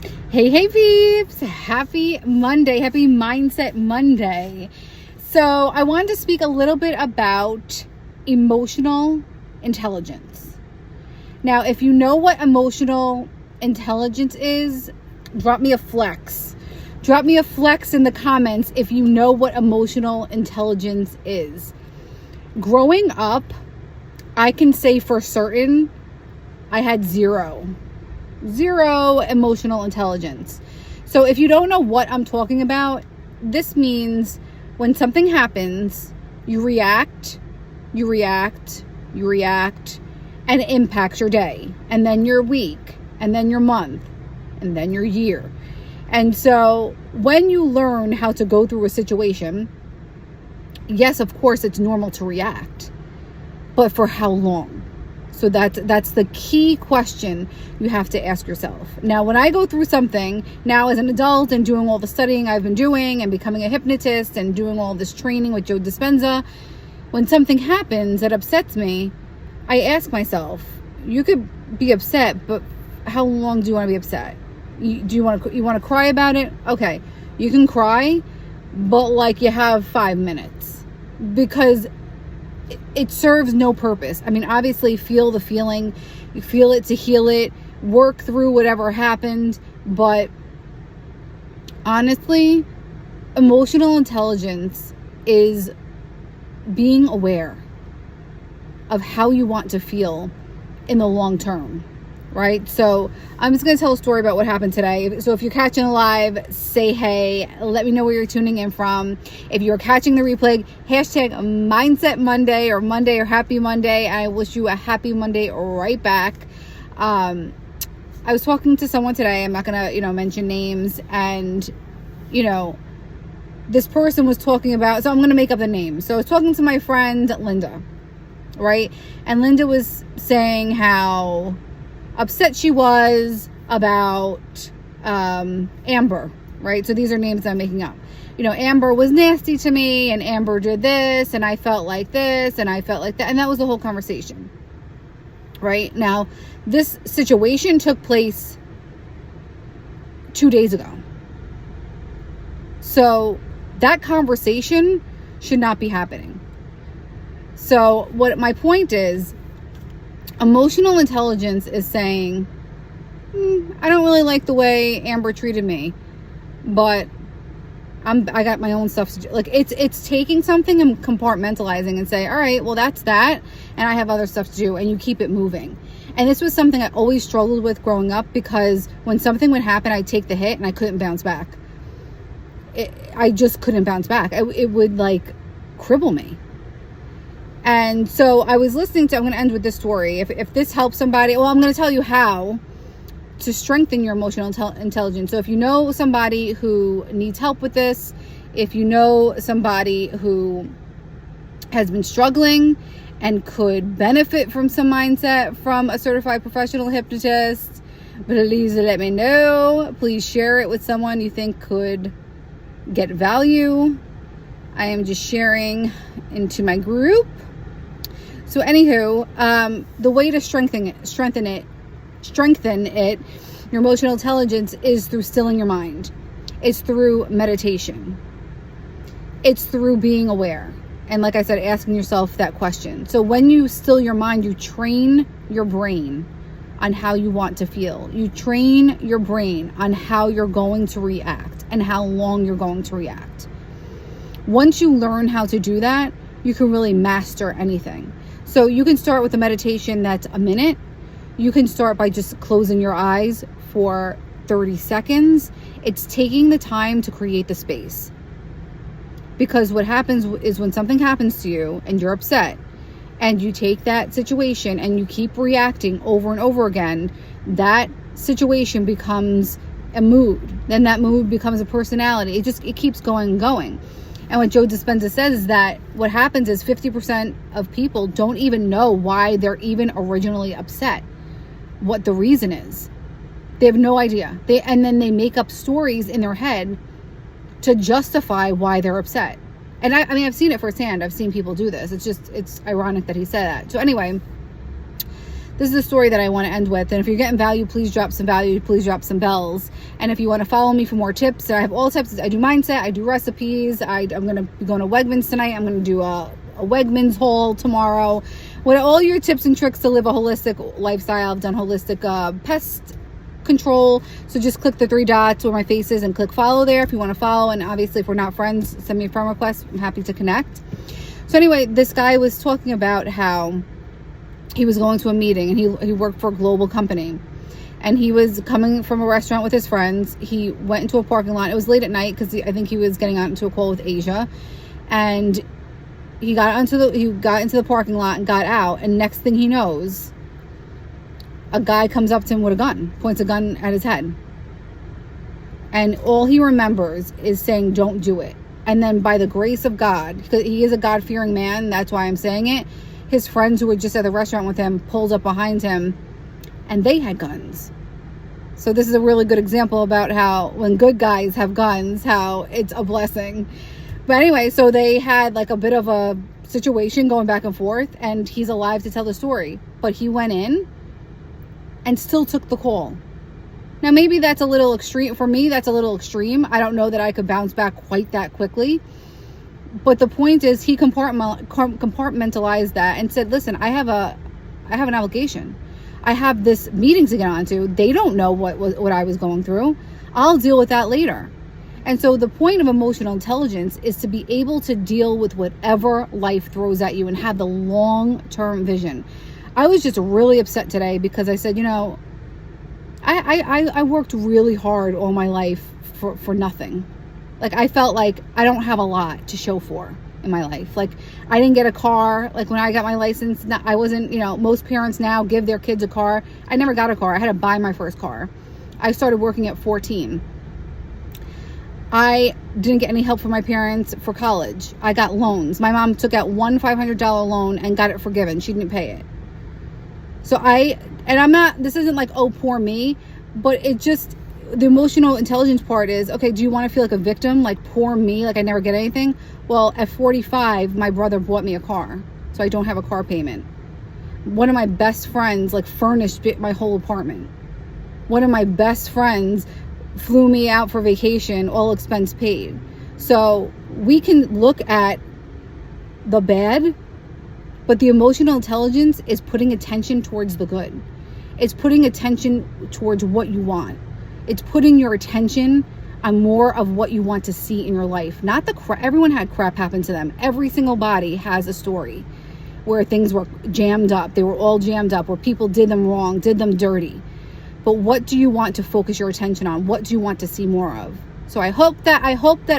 Hey peeps, happy Monday, happy Mindset Monday. So I wanted to speak a little bit about emotional intelligence. Now, if you know what emotional intelligence is, drop me a flex. Drop me a flex in the comments if you know what emotional intelligence is. Growing up, I can say for certain I had zero emotional intelligence. So if you don't know what I'm talking about, this means when something happens, you react, and it impacts your day, and then your week, and then your month, and then your year. And so when you learn how to go through a situation, yes, of course, it's normal to react, but for how long? So that's the key question you have to ask yourself. Now, when I go through something now as an adult and doing all the studying I've been doing and becoming a hypnotist and doing all this training with Joe Dispenza, when something happens that upsets me, I ask myself, you could be upset, but how long do you want to be upset? Do you want to cry about it? Okay, you can cry, but like you have 5 minutes, because it serves no purpose. I mean, obviously feel the feeling, you feel it to heal it, work through whatever happened. But honestly, emotional intelligence is being aware of how you want to feel in the long term, right? So I'm just going to tell a story about what happened today. So if you're catching a live, say hey, let me know where you're tuning in from. If you're catching the replay, hashtag Mindset Monday or Happy Monday. I wish you a happy Monday right back. I was talking to someone today. I'm not going to, mention names. And, this person was talking about, so I'm going to make up the name. So I was talking to my friend, Linda, right? And Linda was saying how upset she was about Amber, right? So these are names I'm making up. Amber was nasty to me, and Amber did this, and I felt like this, and I felt like that. And that was the whole conversation, right? Now, this situation took place 2 days ago. So that conversation should not be happening. So what my point is, emotional intelligence is saying, I don't really like the way Amber treated me, but I got my own stuff to do. Like it's taking something and compartmentalizing and say, all right, well that's that, and I have other stuff to do, and you keep it moving. And this was something I always struggled with growing up, because when something would happen, I'd take the hit and I couldn't bounce back. I just couldn't bounce back. It would cripple me. And so I was listening to, I'm going to end with this story. If this helps somebody, well, I'm going to tell you how to strengthen your emotional intelligence. So if you know somebody who needs help with this, if you know somebody who has been struggling and could benefit from some mindset from a certified professional hypnotist, please let me know. Please share it with someone you think could get value. I am just sharing into my group. So anywho, the way to strengthen it, your emotional intelligence, is through stilling your mind. It's through meditation. It's through being aware. And like I said, asking yourself that question. So when you still your mind, you train your brain on how you want to feel. You train your brain on how you're going to react and how long you're going to react. Once you learn how to do that, you can really master anything. So you can start with a meditation that's a minute. You can start by just closing your eyes for 30 seconds. It's taking the time to create the space. Because what happens is when something happens to you and you're upset, and you take that situation and you keep reacting over and over again, that situation becomes a mood. Then that mood becomes a personality. It keeps going and going. And what Joe Dispenza says is that what happens is 50% of people don't even know why they're even originally upset, what the reason is. They have no idea. And then they make up stories in their head to justify why they're upset. And I mean, I've seen it firsthand. I've seen people do this. It's ironic that he said that. So anyway, this is the story that I want to end with. And if you're getting value, please drop some value, please drop some bells. And if you want to follow me for more tips, I have all types. I do mindset, I do recipes. I'm going to be going to Wegmans tonight. I'm going to do a Wegmans haul tomorrow. With all your tips and tricks to live a holistic lifestyle. I've done holistic pest control. So just click the 3 dots where my face is and click follow there if you want to follow. And obviously, if we're not friends, send me a friend request. I'm happy to connect. So anyway, this guy was talking about how he was going to a meeting, and he worked for a global company, and he was coming from a restaurant with his friends. He went into a parking lot. It was late at night because I think he was getting out into a call with Asia, and he got into the parking lot and got out, and next thing he knows, a guy comes up to him with a gun, points a gun at his head, and all he remembers is saying, "Don't do it." And then by the grace of God, because he is a God-fearing man, that's why I'm saying it, his friends who were just at the restaurant with him pulled up behind him, and they had guns. So this is a really good example about how when good guys have guns, how it's a blessing. But anyway, so they had like a bit of a situation going back and forth, and he's alive to tell the story. But he went in and still took the call. Now, maybe that's a little extreme. For me, that's a little extreme. I don't know that I could bounce back quite that quickly. But the point is, he compartmentalized that and said, listen, I have an obligation. I have this meeting to get onto. They don't know what I was going through. I'll deal with that later. And so the point of emotional intelligence is to be able to deal with whatever life throws at you and have the long-term vision. I was just really upset today because I said, I worked really hard all my life for nothing. Like, I felt like I don't have a lot to show for in my life. Like, I didn't get a car. Like, when I got my license, I wasn't, most parents now give their kids a car. I never got a car. I had to buy my first car. I started working at 14. I didn't get any help from my parents for college. I got loans. My mom took out one $500 loan and got it forgiven. She didn't pay it. So this isn't like, oh, poor me, but it just, the emotional intelligence part is, okay, do you want to feel like a victim? Like, poor me, like I never get anything? Well, at 45, my brother bought me a car, so I don't have a car payment. One of my best friends, like, furnished my whole apartment. One of my best friends flew me out for vacation, all expense paid. So we can look at the bad, but the emotional intelligence is putting attention towards the good. It's putting attention towards what you want. It's putting your attention on more of what you want to see in your life. Not the crap. Everyone had crap happen to them. Every single body has a story where things were jammed up. They were all jammed up, where people did them wrong, did them dirty. But what do you want to focus your attention on? What do you want to see more of? So I hope that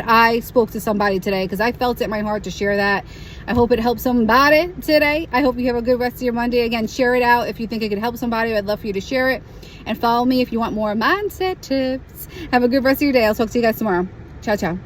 I spoke to somebody today, because I felt it in my heart to share that. I hope it helped somebody today. I hope you have a good rest of your Monday. Again, share it out if you think it could help somebody. I'd love for you to share it. And follow me if you want more mindset tips. Have a good rest of your day. I'll talk to you guys tomorrow. Ciao, ciao.